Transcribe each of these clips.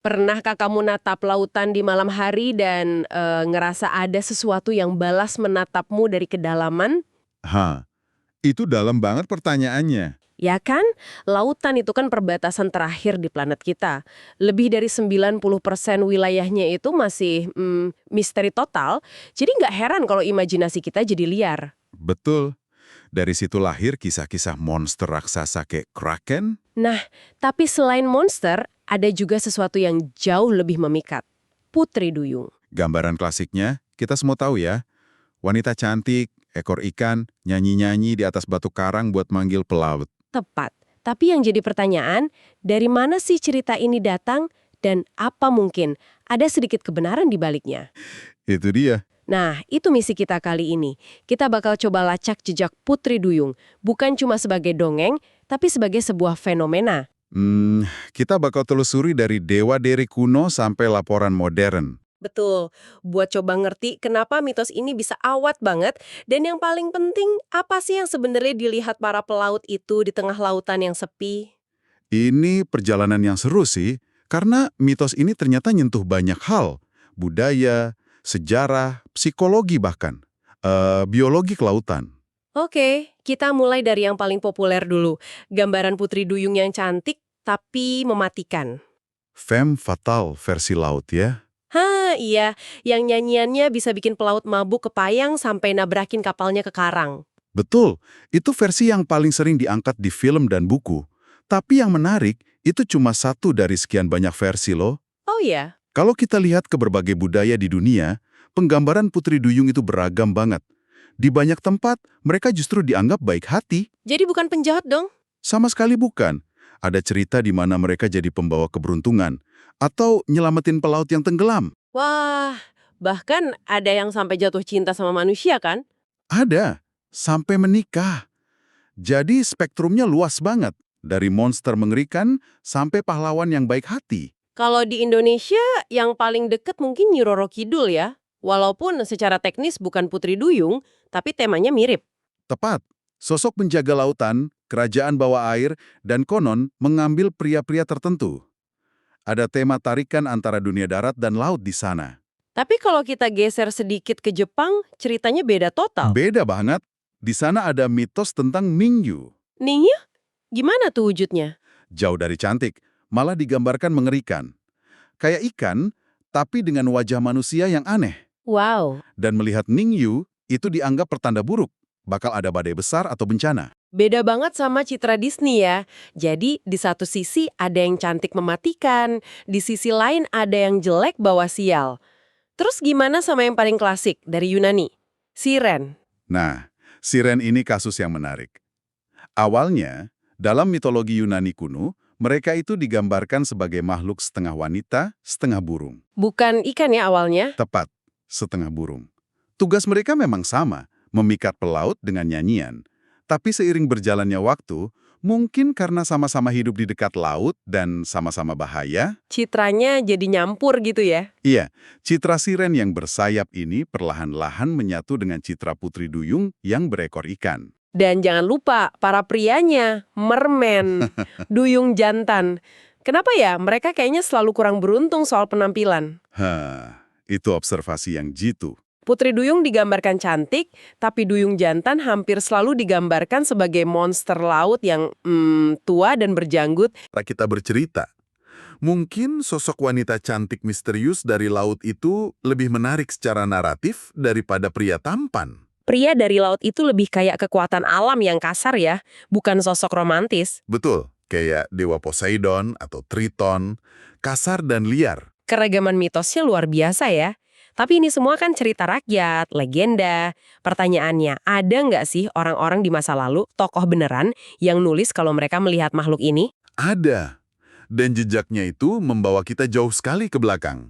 Pernahkah kamu natap lautan di malam hari dan ngerasa ada sesuatu yang balas menatapmu dari kedalaman? Hah, itu dalam banget pertanyaannya. Ya kan? Lautan itu kan perbatasan terakhir di planet kita. Lebih dari 90% wilayahnya itu masih misteri total, jadi nggak heran kalau imajinasi kita jadi liar. Betul. Dari situ lahir kisah-kisah monster raksasa kayak Kraken. Nah, tapi selain monster, ada juga sesuatu yang jauh lebih memikat. Putri Duyung. Gambaran klasiknya, kita semua tahu ya. Wanita cantik, ekor ikan, nyanyi-nyanyi di atas batu karang buat manggil pelaut. Tepat. Tapi yang jadi pertanyaan, dari mana sih cerita ini datang dan apa mungkin ada sedikit kebenaran di baliknya? Itu dia. Nah, itu misi kita kali ini. Kita bakal coba lacak jejak Putri Duyung, bukan cuma sebagai dongeng, tapi sebagai sebuah fenomena. Kita bakal telusuri dari dewa-dewi kuno sampai laporan modern. Betul, buat coba ngerti kenapa mitos ini bisa awet banget, dan yang paling penting, apa sih yang sebenarnya dilihat para pelaut itu di tengah lautan yang sepi? Ini perjalanan yang seru sih, karena mitos ini ternyata nyentuh banyak hal. Budaya, sejarah, psikologi bahkan. Biologi kelautan. Oke, kita mulai dari yang paling populer dulu. Gambaran Putri Duyung yang cantik, tapi mematikan. Femme fatale versi laut ya. Hah, iya. Yang nyanyiannya bisa bikin pelaut mabuk kepayang sampai nabrakin kapalnya ke karang. Betul, itu versi yang paling sering diangkat di film dan buku. Tapi yang menarik, itu cuma satu dari sekian banyak versi loh. Oh iya? Kalau kita lihat ke berbagai budaya di dunia, penggambaran Putri Duyung itu beragam banget. Di banyak tempat, mereka justru dianggap baik hati. Jadi bukan penjahat dong? Sama sekali bukan. Ada cerita di mana mereka jadi pembawa keberuntungan, atau nyelamatin pelaut yang tenggelam. Wah, bahkan ada yang sampai jatuh cinta sama manusia kan? Ada, sampai menikah. Jadi spektrumnya luas banget, dari monster mengerikan sampai pahlawan yang baik hati. Kalau di Indonesia, yang paling deket mungkin Nyi Roro Kidul ya. Walaupun secara teknis bukan Putri Duyung, tapi temanya mirip. Tepat, sosok penjaga lautan, kerajaan bawah air, dan konon mengambil pria-pria tertentu. Ada tema tarikan antara dunia darat dan laut di sana. Tapi kalau kita geser sedikit ke Jepang, ceritanya beda total. Beda banget. Di sana ada mitos tentang Ningyu. Ningnya? Gimana tuh wujudnya? Jauh dari cantik, malah digambarkan mengerikan. Kayak ikan, tapi dengan wajah manusia yang aneh. Wow. Dan melihat Ningyu, itu dianggap pertanda buruk. Bakal ada badai besar atau bencana. Beda banget sama citra Disney ya. Jadi di satu sisi ada yang cantik mematikan, di sisi lain ada yang jelek bawa sial. Terus gimana sama yang paling klasik dari Yunani? Siren. Nah, siren ini kasus yang menarik. Awalnya, dalam mitologi Yunani kuno, mereka itu digambarkan sebagai makhluk setengah wanita, setengah burung. Bukan ikan ya awalnya? Tepat, setengah burung. Tugas mereka memang sama, memikat pelaut dengan nyanyian. Tapi seiring berjalannya waktu, mungkin karena sama-sama hidup di dekat laut dan sama-sama bahaya, Citranya jadi nyampur gitu ya? iya, citra siren yang bersayap ini perlahan-lahan menyatu dengan citra Putri Duyung yang berekor ikan. Dan jangan lupa, para prianya, mermen, duyung jantan. Kenapa ya? Mereka kayaknya selalu kurang beruntung soal penampilan. Itu observasi yang jitu. Putri Duyung digambarkan cantik, tapi duyung jantan hampir selalu digambarkan sebagai monster laut yang tua dan berjanggut. Kita bercerita, mungkin sosok wanita cantik misterius dari laut itu lebih menarik secara naratif daripada pria tampan. Pria dari laut itu lebih kayak kekuatan alam yang kasar ya, bukan sosok romantis. Betul, kayak Dewa Poseidon atau Triton, kasar dan liar. Keragaman mitosnya luar biasa ya. Tapi ini semua kan cerita rakyat, legenda. Pertanyaannya, ada nggak sih orang-orang di masa lalu, tokoh beneran, yang nulis kalau mereka melihat makhluk ini? Ada. Dan jejaknya itu membawa kita jauh sekali ke belakang.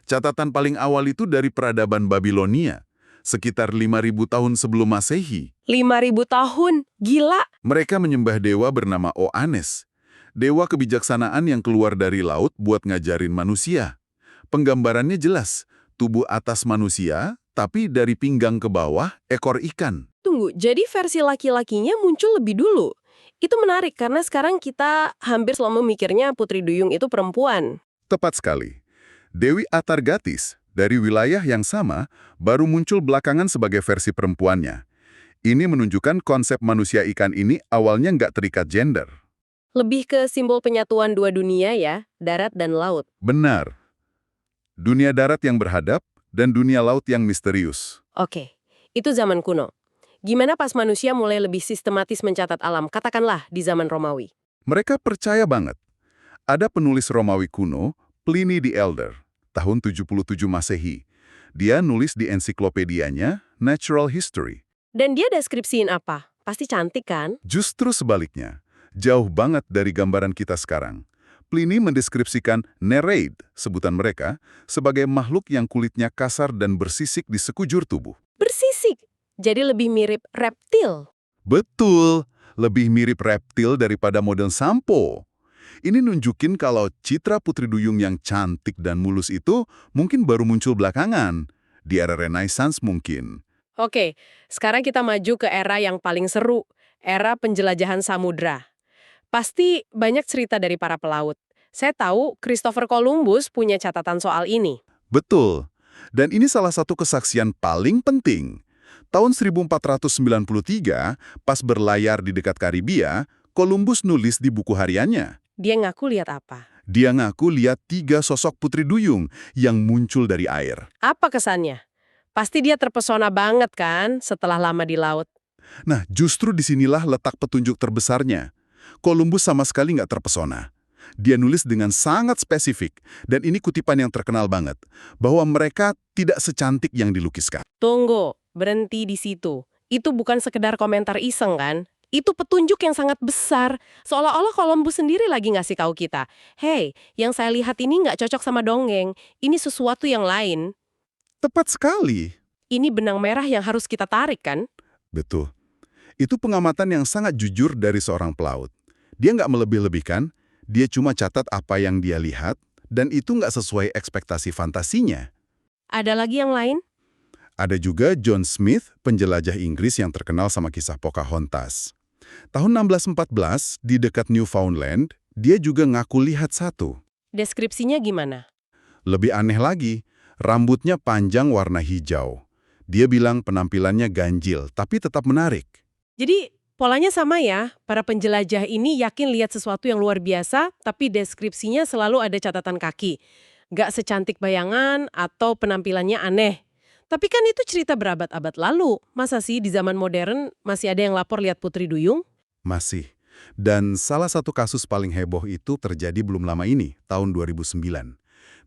Catatan paling awal itu dari peradaban Babilonia, sekitar 5.000 tahun sebelum Masehi. 5.000 tahun, gila! Mereka menyembah dewa bernama Oannes, dewa kebijaksanaan yang keluar dari laut buat ngajarin manusia. Penggambarannya jelas, tubuh atas manusia, tapi dari pinggang ke bawah, ekor ikan. Tunggu, jadi versi laki-lakinya muncul lebih dulu. Itu menarik karena sekarang kita hampir selalu mikirnya Putri Duyung itu perempuan. Tepat sekali. Dewi Atargatis, dari wilayah yang sama, baru muncul belakangan sebagai versi perempuannya. Ini menunjukkan konsep manusia ikan ini awalnya nggak terikat gender. Lebih ke simbol penyatuan dua dunia ya, darat dan laut. Benar. Dunia darat yang berhadap dan dunia laut yang misterius. Oke, itu zaman kuno. Gimana pas manusia mulai lebih sistematis mencatat alam, katakanlah di zaman Romawi? Mereka percaya banget. Ada penulis Romawi kuno, Pliny the Elder, tahun 77 Masehi. Dia nulis di ensiklopedianya Natural History. Dan dia deskripsiin apa? Pasti cantik kan? Justru sebaliknya, jauh banget dari gambaran kita sekarang. Pliny mendeskripsikan Nereid, sebutan mereka, sebagai makhluk yang kulitnya kasar dan bersisik di sekujur tubuh. Bersisik. Jadi lebih mirip reptil. Betul, lebih mirip reptil daripada model sampo. Ini nunjukin kalau citra Putri Duyung yang cantik dan mulus itu mungkin baru muncul belakangan. Di era Renaissance mungkin. Oke, sekarang kita maju ke era yang paling seru, era penjelajahan samudra. Pasti banyak cerita dari para pelaut. Saya tahu Christopher Columbus punya catatan soal ini. Betul. Dan ini salah satu kesaksian paling penting. Tahun 1493, pas berlayar di dekat Karibia, Columbus nulis di buku hariannya. Dia ngaku lihat apa? Dia ngaku lihat 3 sosok Putri Duyung yang muncul dari air. Apa kesannya? Pasti dia terpesona banget kan setelah lama di laut. Nah, justru disinilah letak petunjuk terbesarnya. Columbus sama sekali nggak terpesona. Dia nulis dengan sangat spesifik, dan ini kutipan yang terkenal banget, bahwa mereka tidak secantik yang dilukiskan. Tunggu, berhenti di situ. Itu bukan sekedar komentar iseng kan? Itu petunjuk yang sangat besar. Seolah-olah Columbus sendiri lagi ngasih tahu kita, hey, yang saya lihat ini nggak cocok sama dongeng. Ini sesuatu yang lain. Tepat sekali. Ini benang merah yang harus kita tarik kan? Betul. Itu pengamatan yang sangat jujur dari seorang pelaut. Dia nggak melebih-lebihkan, dia cuma catat apa yang dia lihat, dan itu nggak sesuai ekspektasi fantasinya. Ada lagi yang lain? Ada juga John Smith, penjelajah Inggris yang terkenal sama kisah Pocahontas. Tahun 1614, di dekat Newfoundland, dia juga ngaku lihat satu. Deskripsinya gimana? Lebih aneh lagi, rambutnya panjang warna hijau. Dia bilang penampilannya ganjil, tapi tetap menarik. Jadi polanya sama ya, para penjelajah ini yakin lihat sesuatu yang luar biasa, tapi deskripsinya selalu ada catatan kaki. Nggak secantik bayangan atau penampilannya aneh. Tapi kan itu cerita berabad-abad lalu. Masa sih di zaman modern masih ada yang lapor lihat Putri Duyung? Masih. Dan salah satu kasus paling heboh itu terjadi belum lama ini, tahun 2009.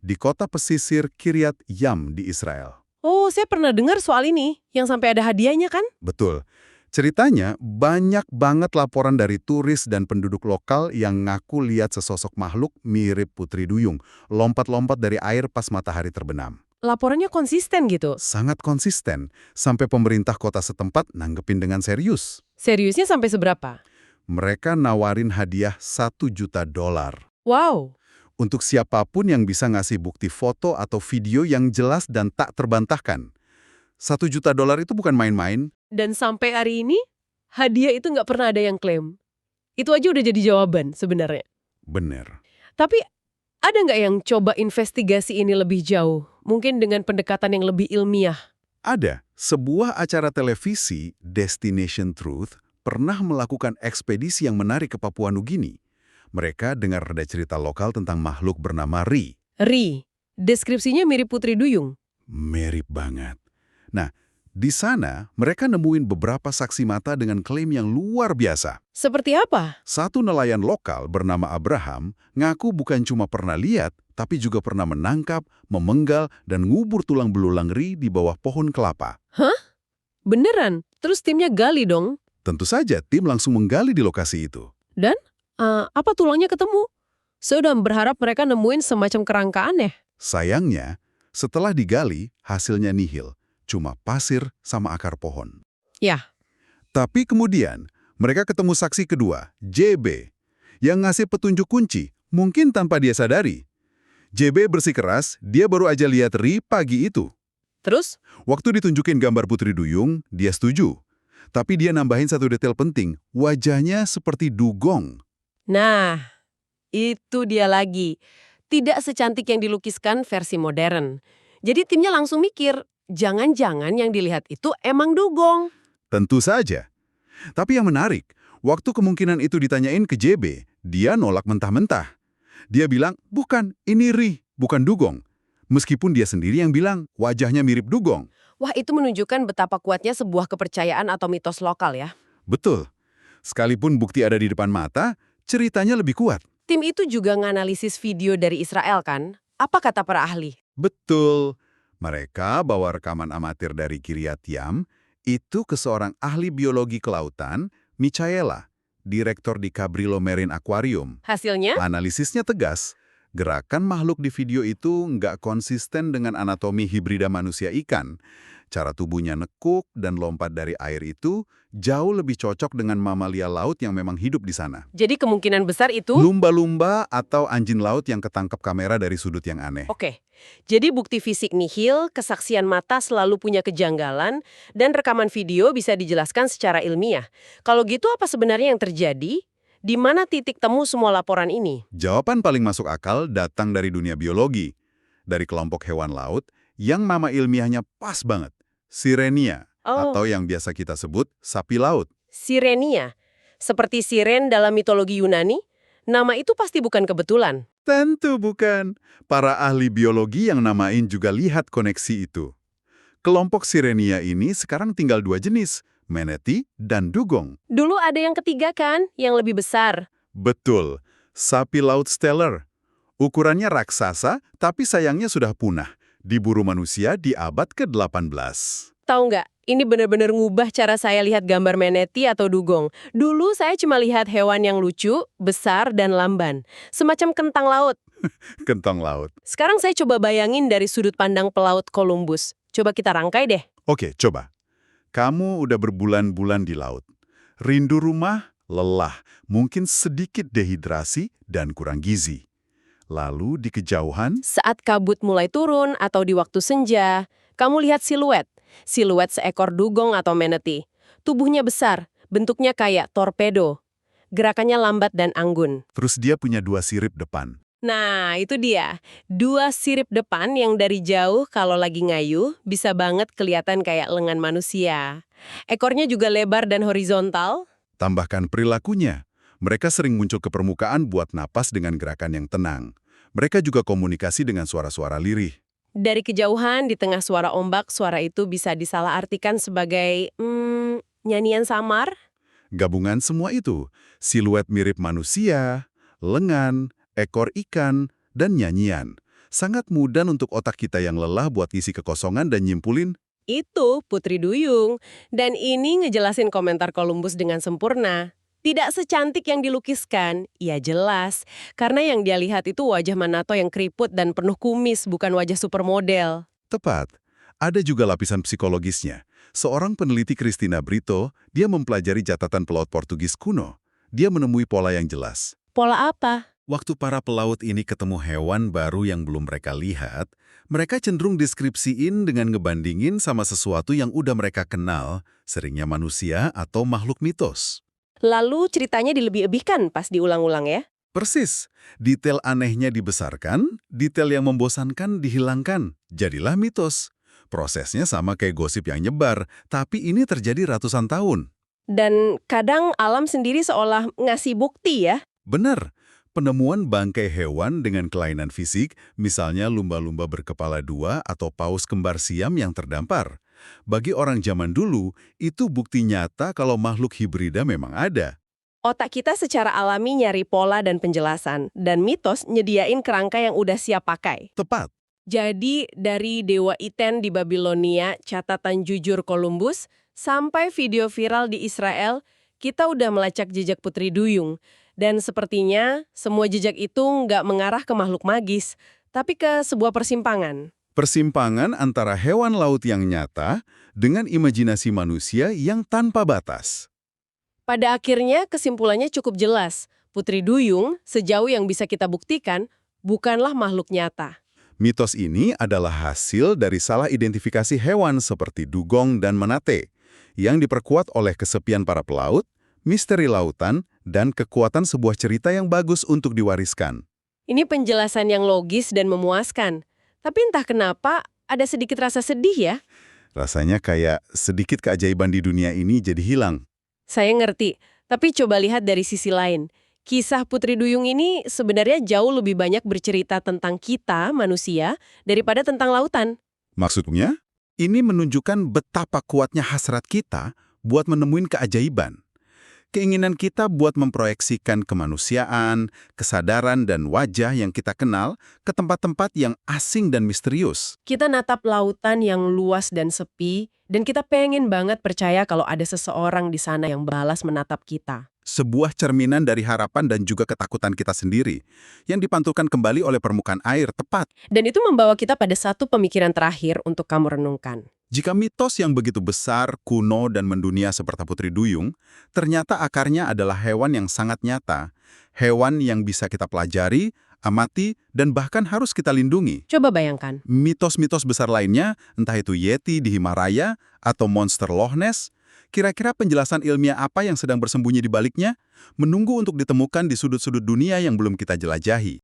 Di kota pesisir Kiryat Yam di Israel. Oh, saya pernah dengar soal ini, yang sampai ada hadiahnya kan? Betul. Ceritanya, banyak banget laporan dari turis dan penduduk lokal yang ngaku lihat sesosok makhluk mirip Putri Duyung, lompat-lompat dari air pas matahari terbenam. Laporannya konsisten gitu. Sangat konsisten, sampai pemerintah kota setempat nanggepin dengan serius. Seriusnya sampai seberapa? Mereka nawarin hadiah $1 juta. Wow. Untuk siapapun yang bisa ngasih bukti foto atau video yang jelas dan tak terbantahkan. $1 juta itu bukan main-main. Dan sampai hari ini, hadiah itu nggak pernah ada yang klaim. Itu aja udah jadi jawaban sebenarnya. Bener. Tapi ada nggak yang coba investigasi ini lebih jauh? Mungkin dengan pendekatan yang lebih ilmiah. Ada. Sebuah acara televisi, Destination Truth, pernah melakukan ekspedisi yang menarik ke Papua Nugini. Mereka dengar ada cerita lokal tentang makhluk bernama Ri. Ri, deskripsinya mirip Putri Duyung. Mirip banget. Nah, di sana mereka nemuin beberapa saksi mata dengan klaim yang luar biasa. Seperti apa? Satu nelayan lokal bernama Abraham ngaku bukan cuma pernah lihat, tapi juga pernah menangkap, memenggal, dan ngubur tulang belulang Ri di bawah pohon kelapa. Hah? Beneran? Terus timnya gali dong? Tentu saja tim langsung menggali di lokasi itu. Dan? Apa tulangnya ketemu? Saya udah berharap mereka nemuin semacam kerangka aneh. Sayangnya, setelah digali, hasilnya nihil. Cuma pasir sama akar pohon. Ya. Tapi kemudian, mereka ketemu saksi kedua, JB, yang ngasih petunjuk kunci, mungkin tanpa dia sadari. JB bersikeras, dia baru aja lihat Ri pagi itu. Terus? Waktu ditunjukin gambar Putri Duyung, dia setuju. Tapi dia nambahin satu detail penting, wajahnya seperti dugong. Nah, itu dia lagi. Tidak secantik yang dilukiskan versi modern. Jadi timnya langsung mikir, jangan-jangan yang dilihat itu emang dugong. Tentu saja. Tapi yang menarik, waktu kemungkinan itu ditanyain ke JB, dia nolak mentah-mentah. Dia bilang, bukan, ini Ri, bukan dugong. Meskipun dia sendiri yang bilang, wajahnya mirip dugong. Wah, itu menunjukkan betapa kuatnya sebuah kepercayaan atau mitos lokal ya. Betul. Sekalipun bukti ada di depan mata, ceritanya lebih kuat. Tim itu juga nganalisis video dari Israel kan? Apa kata para ahli? Betul. Mereka bawa rekaman amatir dari Kiryat Yam, itu ke seorang ahli biologi kelautan, Michaela, direktur di Cabrillo Marine Aquarium. Hasilnya? Analisisnya tegas, gerakan makhluk di video itu nggak konsisten dengan anatomi hibrida manusia ikan. Cara tubuhnya nekuk dan lompat dari air itu jauh lebih cocok dengan mamalia laut yang memang hidup di sana. Jadi kemungkinan besar itu? Lumba-lumba atau anjing laut yang ketangkep kamera dari sudut yang aneh. Oke, jadi bukti fisik nihil, kesaksian mata selalu punya kejanggalan, dan rekaman video bisa dijelaskan secara ilmiah. Kalau gitu apa sebenarnya yang terjadi? Di mana titik temu semua laporan ini? Jawaban paling masuk akal datang dari dunia biologi. Dari kelompok hewan laut yang nama ilmiahnya pas banget. Sirenia, Oh, atau yang biasa kita sebut sapi laut. Sirenia. Seperti siren dalam mitologi Yunani, nama itu pasti bukan kebetulan. Tentu bukan. Para ahli biologi yang namain juga lihat koneksi itu. Kelompok Sirenia ini sekarang tinggal dua jenis, manatee dan dugong. Dulu ada yang ketiga kan, yang lebih besar. Betul, sapi laut Steller. Ukurannya raksasa, tapi sayangnya sudah punah. Diburu manusia di abad ke-18. Tahu nggak, ini benar-benar ngubah cara saya lihat gambar manatee atau dugong. Dulu saya cuma lihat hewan yang lucu, besar, dan lamban. Semacam kentang laut. Kentang laut. Sekarang saya coba bayangin dari sudut pandang pelaut Columbus. Coba kita rangkai deh. Oke, coba. Kamu udah berbulan-bulan di laut. Rindu rumah, lelah, mungkin sedikit dehidrasi, dan kurang gizi. Lalu di kejauhan, Saat kabut mulai turun atau di waktu senja, kamu lihat siluet. Siluet seekor dugong atau manatee. Tubuhnya besar, bentuknya kayak torpedo. Gerakannya lambat dan anggun. terus dia punya dua sirip depan. Nah, itu dia. Dua sirip depan yang dari jauh kalau lagi ngayuh bisa banget kelihatan kayak lengan manusia. Ekornya juga lebar dan horizontal. Tambahkan perilakunya. Mereka sering muncul ke permukaan buat napas dengan gerakan yang tenang. Mereka juga komunikasi dengan suara-suara lirih. Dari kejauhan, di tengah suara ombak, suara itu bisa disalahartikan sebagai, nyanyian samar. Gabungan semua itu, siluet mirip manusia, lengan, ekor ikan, dan nyanyian. Sangat mudah untuk otak kita yang lelah buat isi kekosongan dan nyimpulin. Itu Putri Duyung. Dan ini ngejelasin komentar Columbus dengan sempurna. Tidak secantik yang dilukiskan, ya jelas. Karena yang dia lihat itu wajah Manato yang keriput dan penuh kumis, bukan wajah supermodel. Tepat. Ada juga lapisan psikologisnya. Seorang peneliti Christina Brito, dia mempelajari catatan pelaut Portugis kuno. Dia menemui pola yang jelas. Pola apa? Waktu para pelaut ini ketemu hewan baru yang belum mereka lihat, mereka cenderung deskripsiin dengan ngebandingin sama sesuatu yang udah mereka kenal, seringnya manusia atau makhluk mitos. Lalu ceritanya dilebih-lebihkan pas diulang-ulang ya? Persis, detail anehnya dibesarkan, detail yang membosankan dihilangkan, jadilah mitos. Prosesnya sama kayak gosip yang nyebar, tapi ini terjadi ratusan tahun. Dan kadang alam sendiri seolah ngasih bukti ya. Benar, penemuan bangkai hewan dengan kelainan fisik, misalnya lumba-lumba berkepala dua atau paus kembar siam yang terdampar. Bagi orang zaman dulu, itu bukti nyata kalau makhluk hibrida memang ada. Otak kita secara alami nyari pola dan penjelasan, dan mitos nyediain kerangka yang udah siap pakai. Tepat. Jadi dari Dewa Iten di Babilonia, catatan jujur Columbus, sampai video viral di Israel, kita udah melacak jejak Putri Duyung. Dan sepertinya semua jejak itu nggak mengarah ke makhluk magis, tapi ke sebuah persimpangan. Persimpangan antara hewan laut yang nyata dengan imajinasi manusia yang tanpa batas. Pada akhirnya kesimpulannya cukup jelas. Putri Duyung, sejauh yang bisa kita buktikan, bukanlah makhluk nyata. Mitos ini adalah hasil dari salah identifikasi hewan seperti dugong dan manatee, yang diperkuat oleh kesepian para pelaut, misteri lautan, dan kekuatan sebuah cerita yang bagus untuk diwariskan. Ini penjelasan yang logis dan memuaskan. Tapi entah kenapa ada sedikit rasa sedih ya. Rasanya kayak sedikit keajaiban di dunia ini jadi hilang. Saya ngerti, tapi coba lihat dari sisi lain. Kisah Putri Duyung ini sebenarnya jauh lebih banyak bercerita tentang kita, manusia, daripada tentang lautan. Maksudnya, ini menunjukkan betapa kuatnya hasrat kita buat menemuin keajaiban. Keinginan kita buat memproyeksikan kemanusiaan, kesadaran, dan wajah yang kita kenal ke tempat-tempat yang asing dan misterius. Kita natap lautan yang luas dan sepi, dan kita pengen banget percaya kalau ada seseorang di sana yang balas menatap kita. Sebuah cerminan dari harapan dan juga ketakutan kita sendiri, yang dipantulkan kembali oleh permukaan air tepat. Dan itu membawa kita pada satu pemikiran terakhir untuk kamu renungkan. Jika mitos yang begitu besar, kuno, dan mendunia seperti Putri Duyung, ternyata akarnya adalah hewan yang sangat nyata, hewan yang bisa kita pelajari, amati, dan bahkan harus kita lindungi. Coba bayangkan. Mitos-mitos besar lainnya, entah itu Yeti di Himalaya atau monster Loch Ness, kira-kira penjelasan ilmiah apa yang sedang bersembunyi di baliknya, menunggu untuk ditemukan di sudut-sudut dunia yang belum kita jelajahi.